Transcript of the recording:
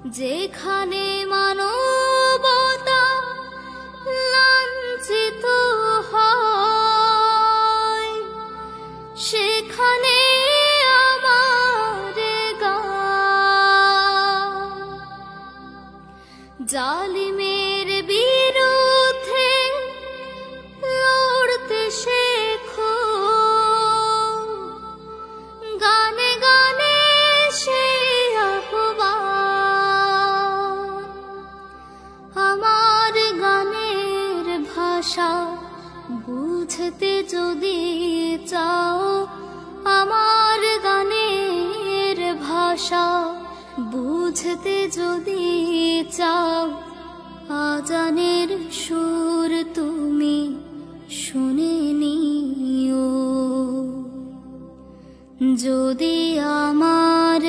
যেখানে মানবতা লাঞ্ছিত হয়, সেখানে আমার গান। জালিমের বিরুদ্ধে লড়তে শেখো, গানে গানে সে আহ্বান। আমার গানের ভাষা বুঝতে যদি চাও, আমার গানের ভাষা বুঝতে যদি চাও, আজানের সুর তুমি শুনে নিও। যদি আমার